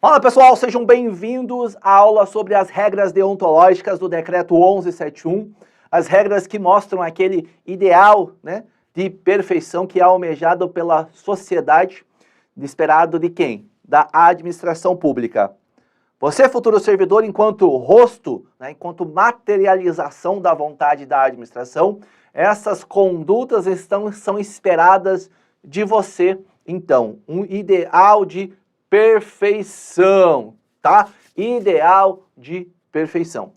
Fala pessoal, sejam bem-vindos à aula sobre as regras deontológicas do decreto 1171, as regras que mostram aquele ideal, de perfeição que é almejado pela sociedade, esperado de quem? Da administração pública. Você, futuro servidor, enquanto rosto, enquanto materialização da vontade da administração, essas condutas são esperadas de você, então, um ideal de perfeição, tá? Ideal de perfeição.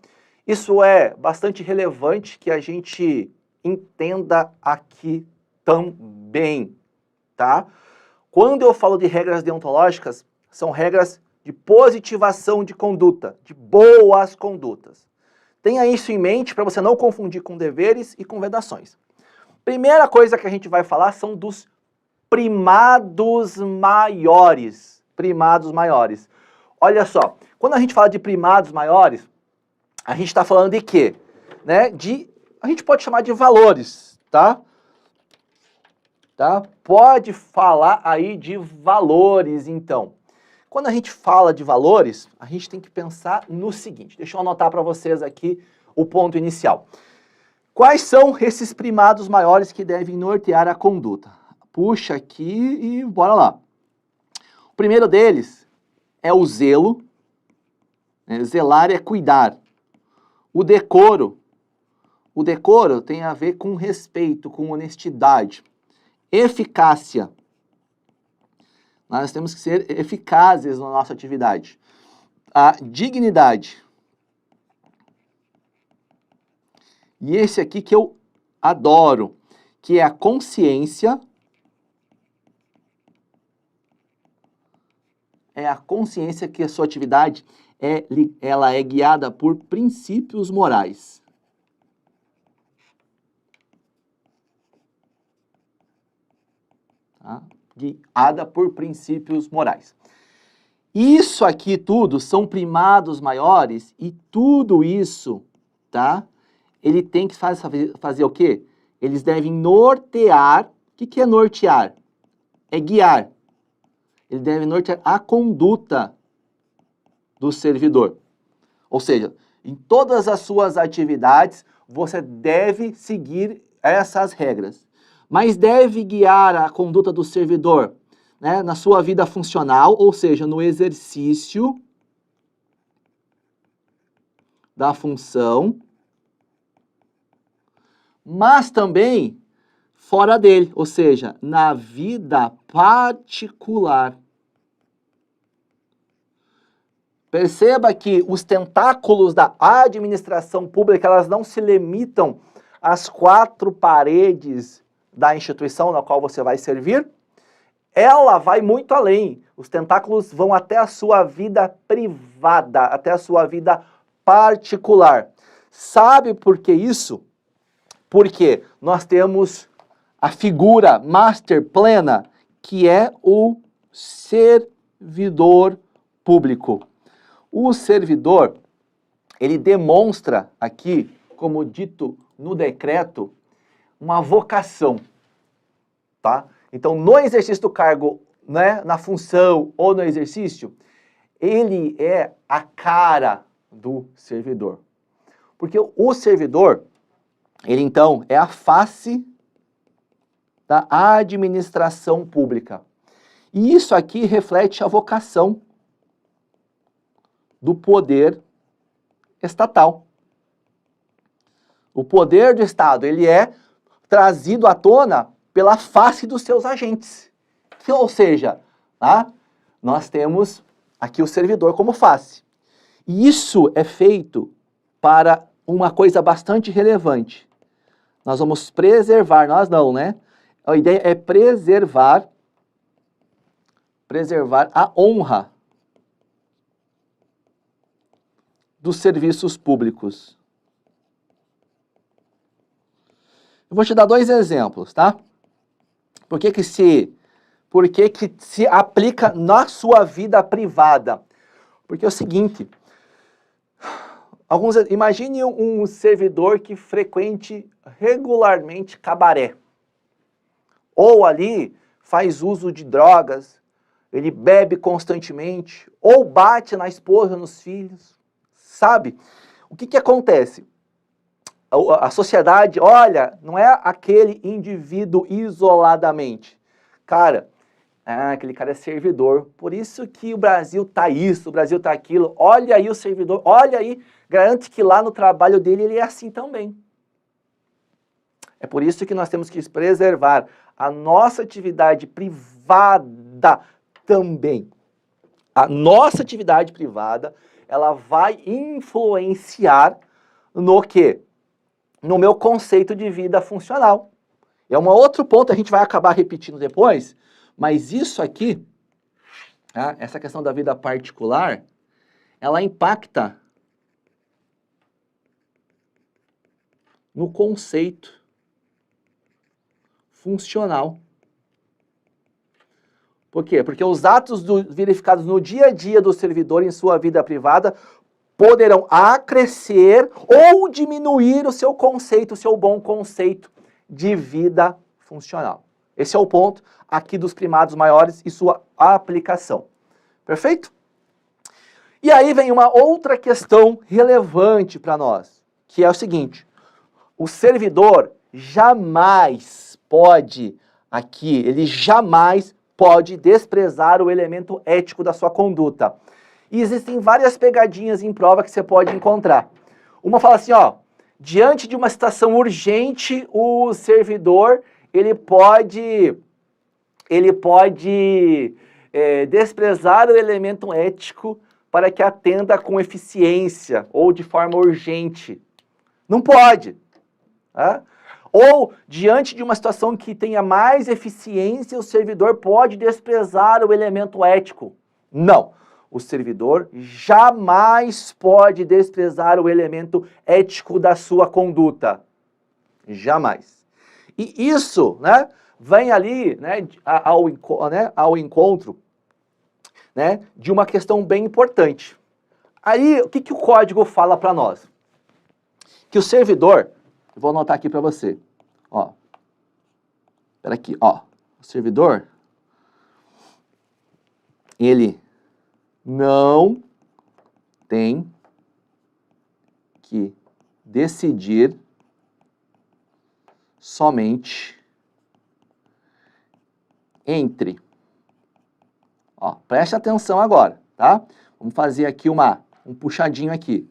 Isso é bastante relevante que a gente entenda aqui também, tá? Quando eu falo de regras deontológicas, são regras de positivação de conduta, de boas condutas. Tenha isso em mente para você não confundir com deveres e com vedações. Primeira coisa que a gente vai falar são dos primados maiores. Primados maiores. Olha só, quando a gente fala de primados maiores, a gente está falando de quê? A gente pode chamar de valores, tá? Pode falar aí de valores, então. Quando a gente fala de valores, a gente tem que pensar no seguinte. Deixa eu anotar para vocês aqui o ponto inicial. Quais são esses primados maiores que devem nortear a conduta? Puxa aqui e bora lá. O primeiro deles é o zelo. Zelar é cuidar. O decoro. O decoro tem a ver com respeito, com honestidade. Eficácia. Nós temos que ser eficazes na nossa atividade. A dignidade. E esse aqui que eu adoro, que é a consciência. É a consciência que a sua atividade ela é guiada por princípios morais. Tá? Guiada por princípios morais. Isso aqui tudo são primados maiores e tudo isso, tá? Ele tem que fazer o quê? Eles devem nortear. O que é nortear? É guiar. Ele deve nortear a conduta do servidor. Ou seja, em todas as suas atividades, você deve seguir essas regras. Mas deve guiar a conduta do servidor, na sua vida funcional, ou seja, no exercício da função, mas também fora dele, ou seja, na vida particular. Perceba que os tentáculos da administração pública, elas não se limitam às quatro paredes da instituição na qual você vai servir. Ela vai muito além. Os tentáculos vão até a sua vida privada, até a sua vida particular. Sabe por que isso? Porque nós temos a figura master plena, que é o servidor público. O servidor, ele demonstra aqui, como dito no decreto, uma vocação, tá? Então, no exercício do cargo, na função ou no exercício, ele é a cara do servidor. Porque o servidor, ele então é a face da administração pública. E isso aqui reflete a vocação do poder estatal. O poder do Estado, ele é trazido à tona pela face dos seus agentes. Ou seja, nós temos aqui o servidor como face. E isso é feito para uma coisa bastante relevante. Nós vamos preservar, nós não, A ideia é preservar a honra dos serviços públicos. Eu vou te dar dois exemplos, tá? Por que que se aplica na sua vida privada? Porque é o seguinte, imagine um servidor que frequente regularmente cabaré. Ou ali faz uso de drogas, ele bebe constantemente, ou bate na esposa, nos filhos, sabe? O que acontece? A sociedade, olha, não é aquele indivíduo isoladamente. Cara, aquele cara é servidor, por isso que o Brasil tá isso, o Brasil tá aquilo. Olha aí o servidor, olha aí, garante que lá no trabalho dele ele é assim também. É por isso que nós temos que preservar a nossa atividade privada também. A nossa atividade privada, ela vai influenciar no quê? No meu conceito de vida funcional. É um outro ponto, a gente vai acabar repetindo depois, mas isso aqui, tá? Essa questão da vida particular, ela impacta no conceito funcional. Por quê? Porque os atos verificados no dia a dia do servidor em sua vida privada poderão acrescer ou diminuir o seu conceito, o seu bom conceito de vida funcional. Esse é o ponto aqui dos primados maiores e sua aplicação. Perfeito? E aí vem uma outra questão relevante para nós, que é o seguinte: o servidor jamais pode, ele jamais pode desprezar o elemento ético da sua conduta. E existem várias pegadinhas em prova que você pode encontrar. Uma fala assim, ó, diante de uma situação urgente, o servidor, ele pode desprezar o elemento ético para que atenda com eficiência ou de forma urgente. Não pode. Tá? Ou, diante de uma situação que tenha mais eficiência, o servidor pode desprezar o elemento ético. Não. O servidor jamais pode desprezar o elemento ético da sua conduta. Jamais. E isso, né, vem ali, né, ao encontro, né, de uma questão bem importante. Aí, o que o código fala para nós? Que o servidor, eu vou anotar aqui para você, ó, espera aqui, ó, o servidor, ele não tem que decidir somente entre, ó, preste atenção agora, tá? Vamos fazer aqui um puxadinho aqui.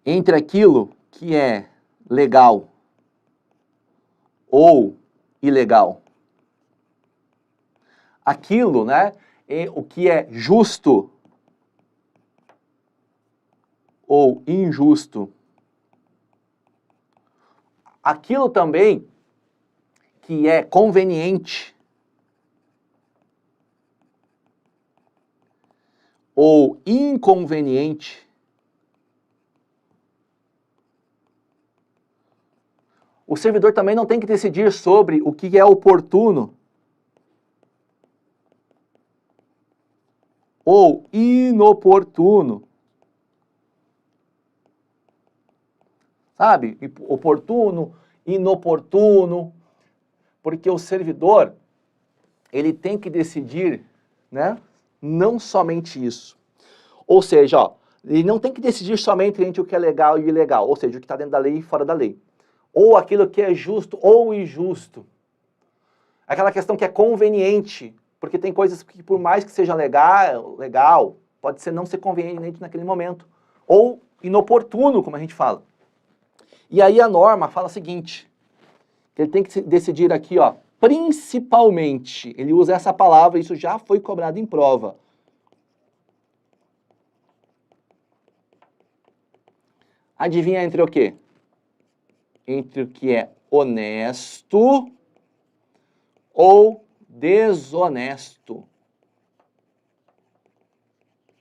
Entre aquilo que é legal ou ilegal. Aquilo, né, o que é justo ou injusto. Aquilo também que é conveniente ou inconveniente. O servidor também não tem que decidir sobre o que é oportuno ou inoportuno. Sabe? Oportuno, inoportuno. Porque o servidor, ele tem que decidir, né? Não somente isso. Ou seja, ó, ele não tem que decidir somente entre o que é legal e ilegal. Ou seja, o que está dentro da lei e fora da lei. Ou aquilo que é justo ou injusto. Aquela questão que é conveniente. Porque tem coisas que, por mais que seja legal, pode ser não ser conveniente naquele momento. Ou inoportuno, como a gente fala. E aí a norma fala o seguinte, que ele tem que decidir aqui, ó, principalmente, ele usa essa palavra, isso já foi cobrado em prova. Adivinha entre o quê? Entre o que é honesto ou desonesto.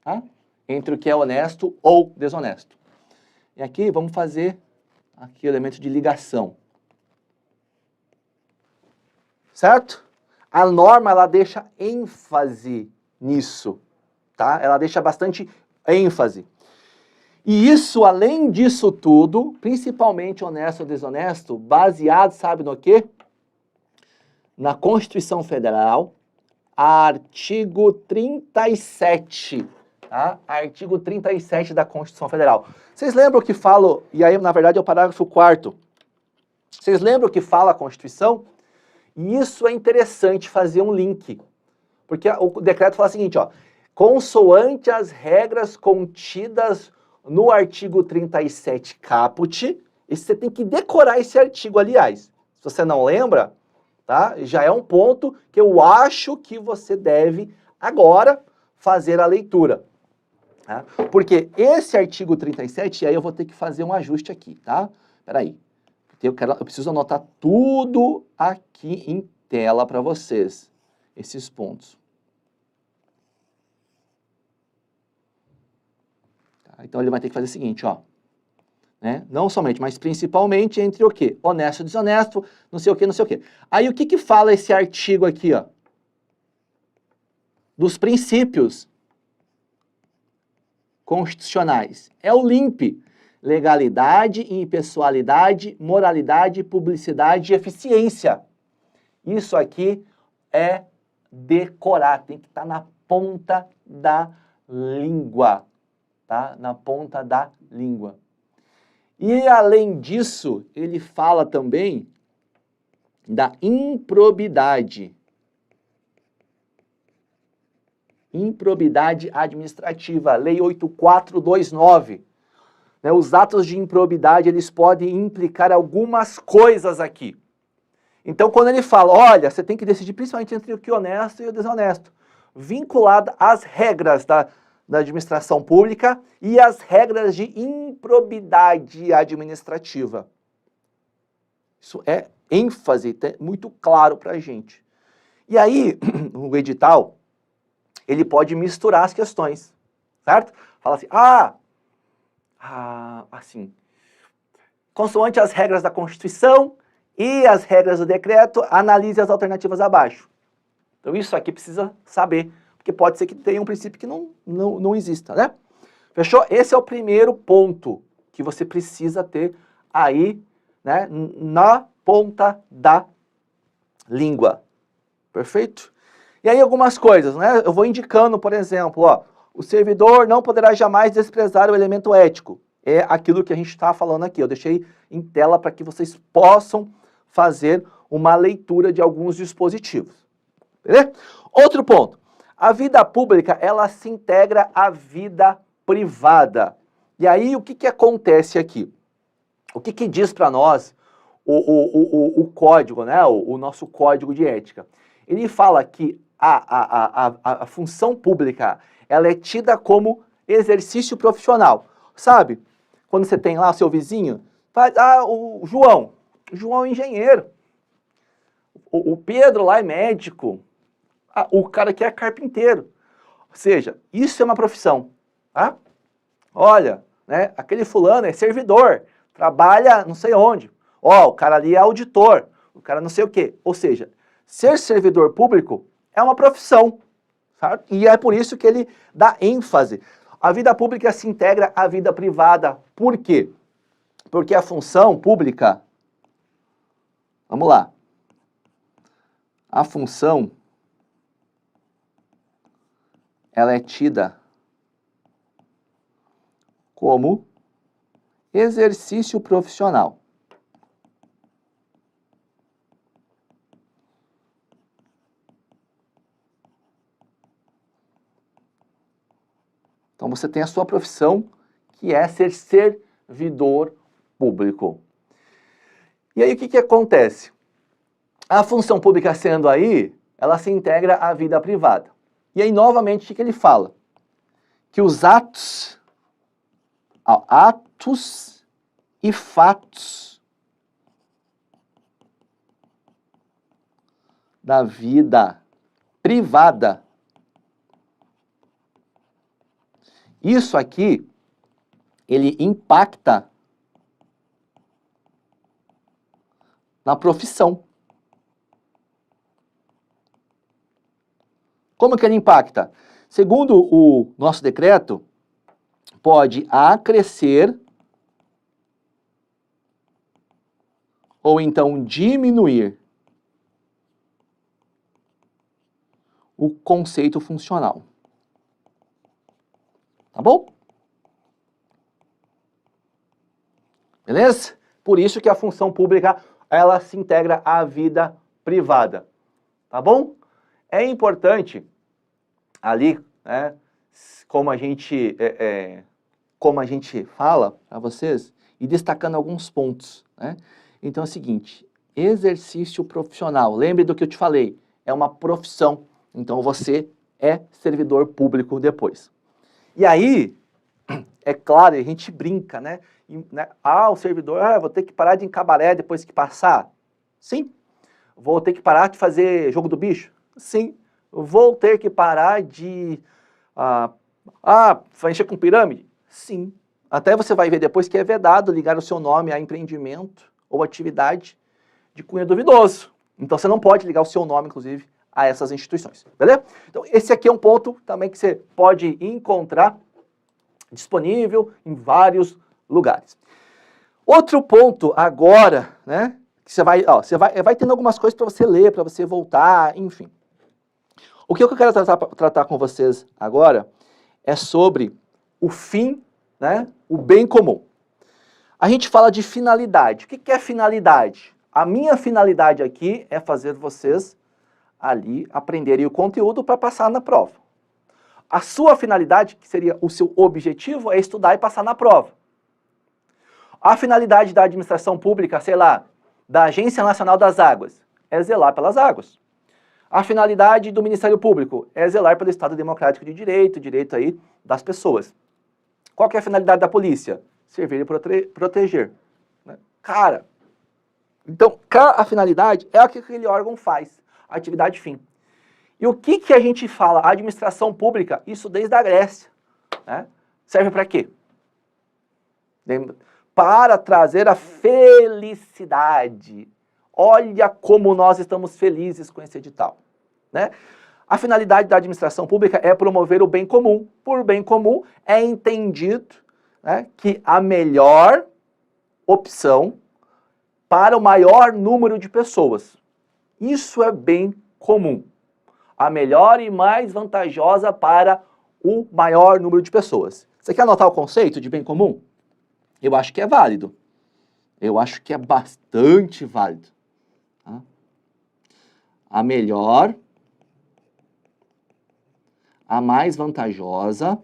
Tá? Entre o que é honesto ou desonesto. E aqui vamos fazer aqui o elemento de ligação. Certo? A norma, ela deixa ênfase nisso, tá? Ela deixa bastante ênfase. E isso, além disso tudo, principalmente honesto ou desonesto, baseado, sabe no quê? na Constituição Federal, artigo 37, tá? Artigo 37 da Constituição Federal. Vocês lembram que falo, e aí na verdade é o parágrafo 4º, vocês lembram que fala a Constituição? E isso é interessante fazer um link, porque o decreto fala o seguinte, ó, consoante as regras contidas no artigo 37 caput, e você tem que decorar esse artigo, aliás. Se você não lembra, tá? Já é um ponto que eu acho que você deve agora fazer a leitura. Tá? Porque esse artigo 37, aí eu vou ter que fazer um ajuste aqui, tá? Peraí. Eu preciso anotar tudo aqui em tela para vocês, esses pontos. Tá? Então ele vai ter que fazer o seguinte, ó. Né? Não somente, mas principalmente entre o quê? Honesto e desonesto, não sei o quê, não sei o quê. Aí o que que fala esse artigo aqui, ó? Dos princípios constitucionais. É o LIMP. Legalidade, impessoalidade, moralidade, publicidade e eficiência. Isso aqui é decorar, tem que estar na ponta da língua, tá? Na ponta da língua. E além disso, ele fala também da improbidade. Improbidade administrativa, Lei 8429. Né, os atos de improbidade, eles podem implicar algumas coisas aqui. Então, quando ele fala, olha, você tem que decidir principalmente entre o que é honesto e o desonesto, vinculado às regras da administração pública e às regras de improbidade administrativa. Isso é ênfase, muito claro para a gente. E aí, o edital, ele pode misturar as questões, certo? Fala assim, consoante as regras da Constituição e as regras do decreto, analise as alternativas abaixo. Então isso aqui precisa saber, porque pode ser que tenha um princípio que não exista, né? Fechou? Esse é o primeiro ponto que você precisa ter aí, né, na ponta da língua. Perfeito? E aí algumas coisas, né? Eu vou indicando, por exemplo, ó, o servidor não poderá jamais desprezar o elemento ético. É aquilo que a gente está falando aqui. Eu deixei em tela para que vocês possam fazer uma leitura de alguns dispositivos. Beleza? Outro ponto. A vida pública, ela se integra à vida privada. E aí, o que acontece aqui? O que diz para nós o código, né? O nosso código de ética? Ele fala que a função pública, ela é tida como exercício profissional. Sabe? Quando você tem lá o seu vizinho, faz, o João é engenheiro. O Pedro lá é médico. O cara aqui é carpinteiro. Ou seja, isso é uma profissão. Tá? Olha, né, aquele fulano é servidor, trabalha não sei onde. Ó, o cara ali é auditor, o cara não sei o quê. Ou seja, ser servidor público é uma profissão. Sabe? E é por isso que ele dá ênfase. A vida pública se integra à vida privada. Por quê? Porque a função pública... Vamos lá. A função, ela é tida como exercício profissional. Então você tem a sua profissão, que é ser servidor público. E aí o que acontece? A função pública sendo aí, ela se integra à vida privada. E aí novamente o que ele fala? Que os atos e fatos da vida privada. Isso aqui, ele impacta na profissão. Como que ele impacta? Segundo o nosso decreto, pode acrescer ou então diminuir o conceito funcional. Tá bom? Beleza? Por isso que a função pública, ela se integra à vida privada. Tá bom? É importante ali, né, como a gente fala para vocês, e destacando alguns pontos, né? Então é o seguinte, exercício profissional, lembre do que eu te falei, é uma profissão, então você é servidor público depois. E aí, é claro, a gente brinca, né? O servidor, vou ter que parar de ir em cabaré depois que passar? Sim. Vou ter que parar de fazer jogo do bicho? Sim. Vou ter que parar de encher com pirâmide? Sim. Até você vai ver depois que é vedado ligar o seu nome a empreendimento ou atividade de cunho duvidoso. Então você não pode ligar o seu nome, inclusive, a essas instituições, beleza? Então esse aqui é um ponto também que você pode encontrar disponível em vários lugares. Outro ponto agora, né, que você vai tendo algumas coisas para você ler, para você voltar, enfim. O que eu quero tratar com vocês agora é sobre o fim, né, o bem comum. A gente fala de finalidade. O que é finalidade? A minha finalidade aqui é fazer vocês ali aprenderem o conteúdo para passar na prova. A sua finalidade, que seria o seu objetivo, é estudar e passar na prova. A finalidade da administração pública, sei lá, da Agência Nacional das Águas, é zelar pelas águas. A finalidade do Ministério Público é zelar pelo Estado Democrático de Direito, direito aí das pessoas. Qual que é a finalidade da polícia? Servir e proteger. Cara, então a finalidade é o que aquele órgão faz, a atividade fim. E o que a gente fala? A administração pública, isso desde a Grécia, né? Serve para quê? Para trazer a felicidade. Olha como nós estamos felizes com esse edital, né? A finalidade da administração pública é promover o bem comum. Por bem comum é entendido, né, que a melhor opção para o maior número de pessoas. Isso é bem comum. A melhor e mais vantajosa para o maior número de pessoas. Você quer anotar o conceito de bem comum? Eu acho que é válido. Eu acho que é bastante válido. Tá? A melhor, a mais vantajosa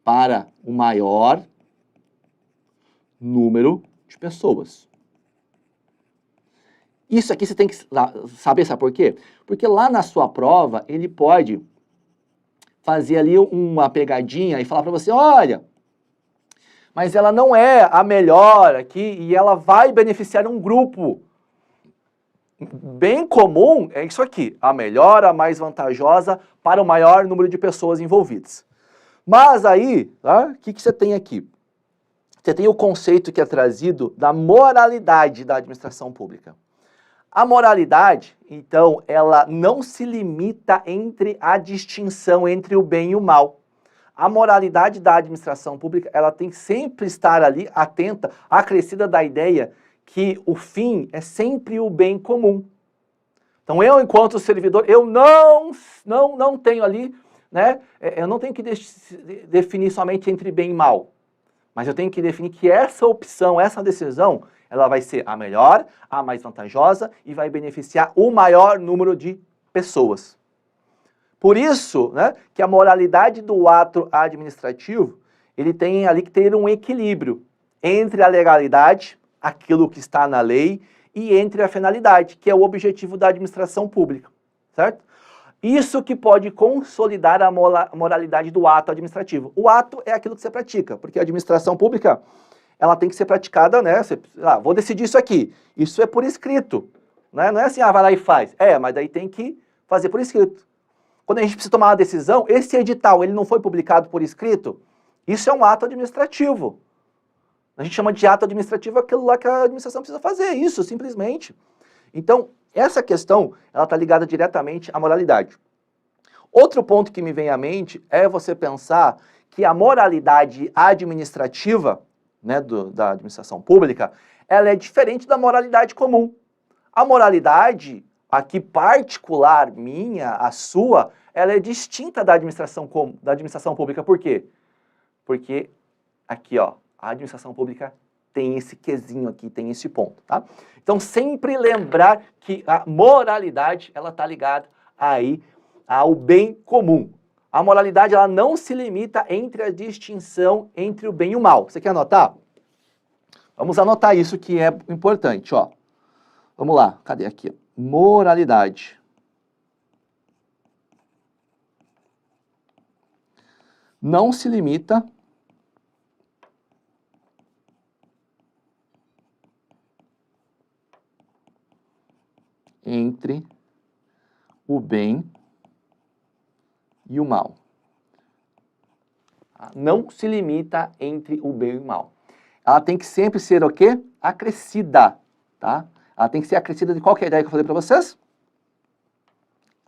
para o maior número de pessoas. Isso aqui você tem que saber, sabe por quê? Porque lá na sua prova, ele pode fazer ali uma pegadinha e falar para você, olha, mas ela não é a melhor aqui e ela vai beneficiar um grupo. Bem comum é isso aqui, a melhor, a mais vantajosa para o maior número de pessoas envolvidas. Mas aí, tá? O que você tem aqui? Você tem o conceito que é trazido da moralidade da administração pública. A moralidade, então, ela não se limita entre a distinção entre o bem e o mal. A moralidade da administração pública, ela tem que sempre estar ali atenta, acrescida da ideia que o fim é sempre o bem comum. Então eu, enquanto servidor, eu não tenho ali, né, eu não tenho que definir somente entre bem e mal, mas eu tenho que definir que essa opção, essa decisão, ela vai ser a melhor, a mais vantajosa e vai beneficiar o maior número de pessoas. Por isso, né, que a moralidade do ato administrativo, ele tem ali que ter um equilíbrio entre a legalidade, aquilo que está na lei, e entre a finalidade, que é o objetivo da administração pública, certo? Isso que pode consolidar a moralidade do ato administrativo. O ato é aquilo que você pratica, porque a administração pública, ela tem que ser praticada, né? Você, vou decidir isso aqui. Isso é por escrito, né? Não é assim, vai lá e faz. Mas daí tem que fazer por escrito. Quando a gente precisa tomar uma decisão, esse edital, ele não foi publicado por escrito, isso é um ato administrativo. A gente chama de ato administrativo aquilo lá que a administração precisa fazer, isso, simplesmente. Então, essa questão, ela está ligada diretamente à moralidade. Outro ponto que me vem à mente é você pensar que a moralidade administrativa, né, da administração pública, ela é diferente da moralidade comum. A moralidade, aqui particular minha, a sua, ela é distinta da administração pública. Por quê? Porque aqui, ó, a administração pública tem esse quesinho aqui, tem esse ponto, tá? Então, sempre lembrar que a moralidade, ela tá ligada aí ao bem comum. A moralidade, ela não se limita entre a distinção entre o bem e o mal. Você quer anotar? Vamos anotar isso que é importante, ó. Vamos lá, cadê aqui? Moralidade. Não se limita entre o bem e o mal. Não se limita entre o bem e o mal. Ela tem que sempre ser o quê? Acrescida, tá? Ela tem que ser acrescida de qual que é a ideia que eu falei para vocês?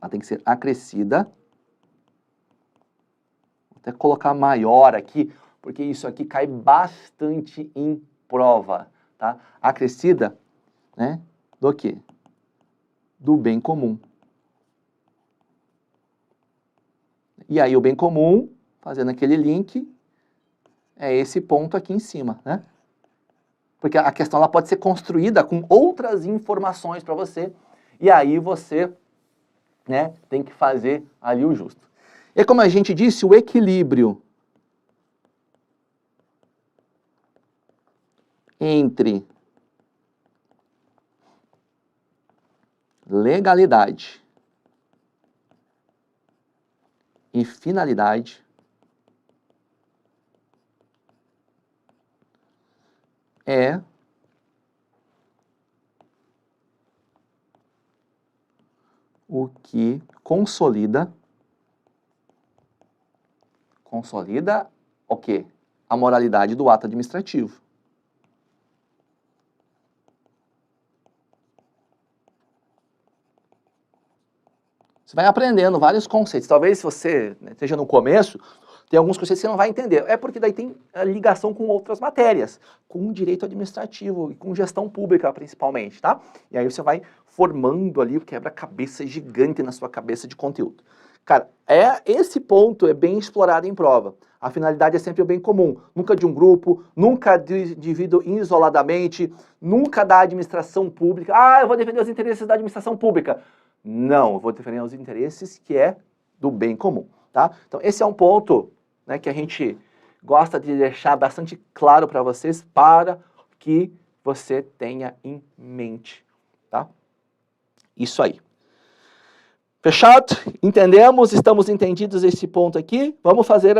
Ela tem que ser acrescida. Vou até colocar maior aqui, porque isso aqui cai bastante em prova, tá? Acrescida, né? Do quê? Do bem comum. E aí o bem comum, fazendo aquele link, é esse ponto aqui em cima, né? Porque a questão ela pode ser construída com outras informações para você, e aí você, né, tem que fazer ali o justo. E como a gente disse, o equilíbrio entre legalidade e finalidade é o que consolida o quê? A moralidade do ato administrativo. Você vai aprendendo vários conceitos. Talvez se você esteja no começo, tem alguns conceitos que você não vai entender. É porque daí tem ligação com outras matérias, com direito administrativo e com gestão pública principalmente, tá? E aí você vai formando ali o quebra-cabeça gigante na sua cabeça de conteúdo. Cara, esse ponto é bem explorado em prova. A finalidade é sempre o bem comum, nunca de um grupo, nunca de indivíduo isoladamente, nunca da administração pública. Ah, eu vou defender os interesses da administração pública. Não, eu vou defender os interesses que é do bem comum, tá? Então, esse é um ponto, né, que a gente gosta de deixar bastante claro para vocês, para que você tenha em mente, tá? Isso aí. Fechado? Entendemos? Estamos entendidos esse ponto aqui? Vamos fazer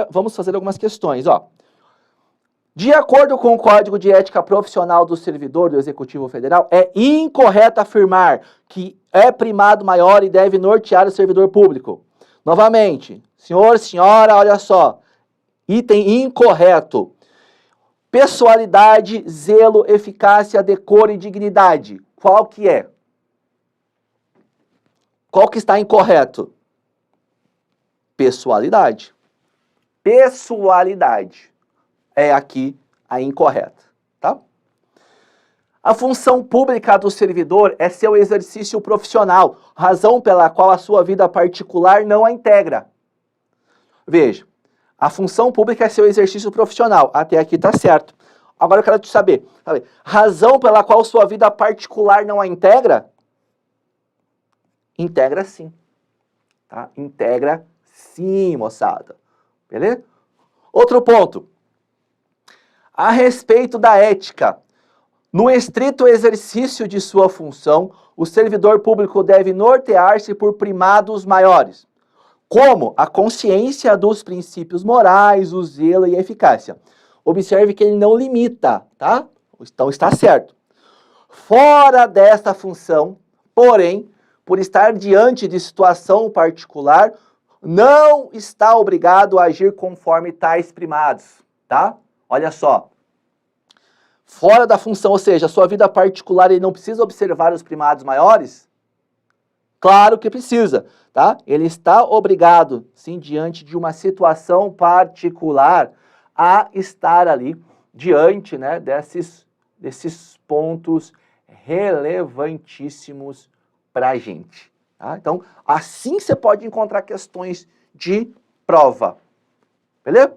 algumas questões, ó. De acordo com o Código de Ética Profissional do Servidor do Executivo Federal, é incorreto afirmar que é primado maior e deve nortear o servidor público. Novamente, senhor, senhora, olha só. Item incorreto. Pessoalidade, zelo, eficácia, decoro e dignidade. Qual que é? Qual que está incorreto? Pessoalidade. Pessoalidade é aqui a incorreta, tá? A função pública do servidor é seu exercício profissional, razão pela qual a sua vida particular não a integra. Veja, a função pública é seu exercício profissional, até aqui tá certo. Agora eu quero te saber, razão pela qual sua vida particular não a integra? Integra sim, tá? Integra sim, moçada, beleza? Outro ponto. A respeito da ética, no estrito exercício de sua função, o servidor público deve nortear-se por primados maiores, como a consciência dos princípios morais, o zelo e a eficácia. Observe que ele não limita, tá? Então está certo. Fora desta função, porém, por estar diante de situação particular, não está obrigado a agir conforme tais primados, tá? Olha só. Fora da função, ou seja, a sua vida particular, ele não precisa observar os primados maiores? Claro que precisa, tá? Ele está obrigado, sim, diante de uma situação particular, a estar ali diante, né, desses pontos relevantíssimos para a gente. Tá? Então, assim você pode encontrar questões de prova. Beleza?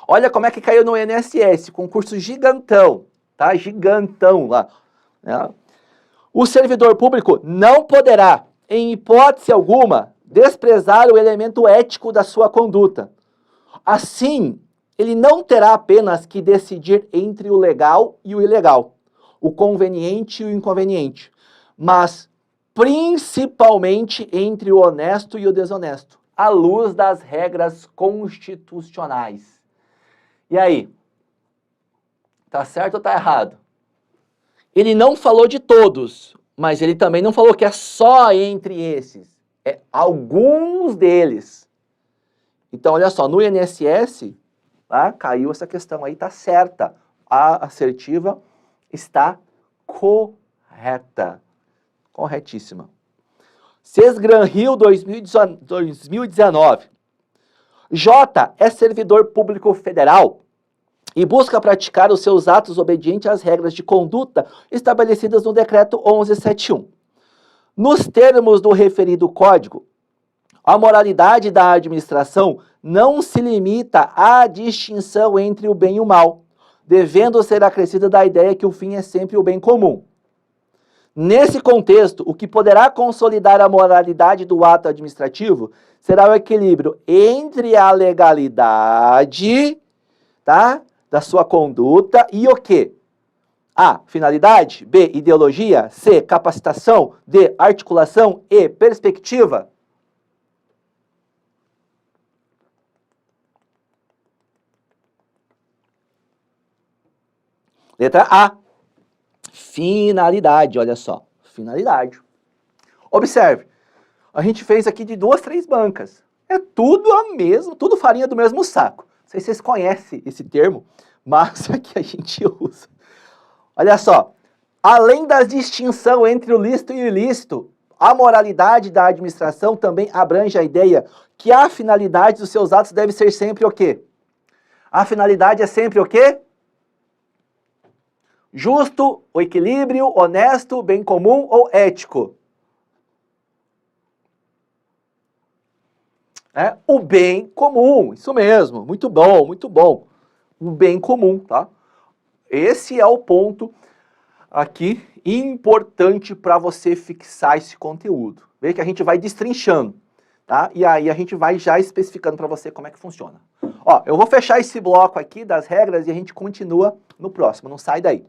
Olha como é que caiu no INSS, concurso gigantão, tá? Gigantão lá. Né? O servidor público não poderá, em hipótese alguma, desprezar o elemento ético da sua conduta. Assim, ele não terá apenas que decidir entre o legal e o ilegal, o conveniente e o inconveniente, mas principalmente entre o honesto e o desonesto, à luz das regras constitucionais. E aí? Tá certo ou tá errado? Ele não falou de todos, mas ele também não falou que é só entre esses. É alguns deles. Então, olha só, no INSS, tá, caiu essa questão aí, tá certa. A assertiva está correta. Corretíssima. Sesgran Rio 2019. J é servidor público federal e busca praticar os seus atos obediente às regras de conduta estabelecidas no Decreto 1171. Nos termos do referido código, a moralidade da administração não se limita à distinção entre o bem e o mal, devendo ser acrescida da ideia que o fim é sempre o bem comum. Nesse contexto, o que poderá consolidar a moralidade do ato administrativo será o equilíbrio entre a legalidade, tá, da sua conduta e o quê? A, finalidade. B, ideologia. C, capacitação. D, articulação. E, perspectiva. Letra A. Finalidade, olha só. Finalidade. Observe, a gente fez aqui de 2, 3 bancas. É tudo a mesma, tudo farinha do mesmo saco. Não sei se vocês conhecem esse termo, mas aqui a gente usa. Olha só, além da distinção entre o lícito e o ilícito, a moralidade da administração também abrange a ideia que a finalidade dos seus atos deve ser sempre o quê? A finalidade é sempre o quê? Justo, o equilíbrio, honesto, bem comum ou ético? É, o bem comum, isso mesmo, muito bom, muito bom. O bem comum, tá? Esse é o ponto aqui importante para você fixar esse conteúdo. Vê que a gente vai destrinchando, tá? E aí a gente vai já especificando para você como é que funciona. Ó, eu vou fechar esse bloco aqui das regras e a gente continua no próximo, não sai daí.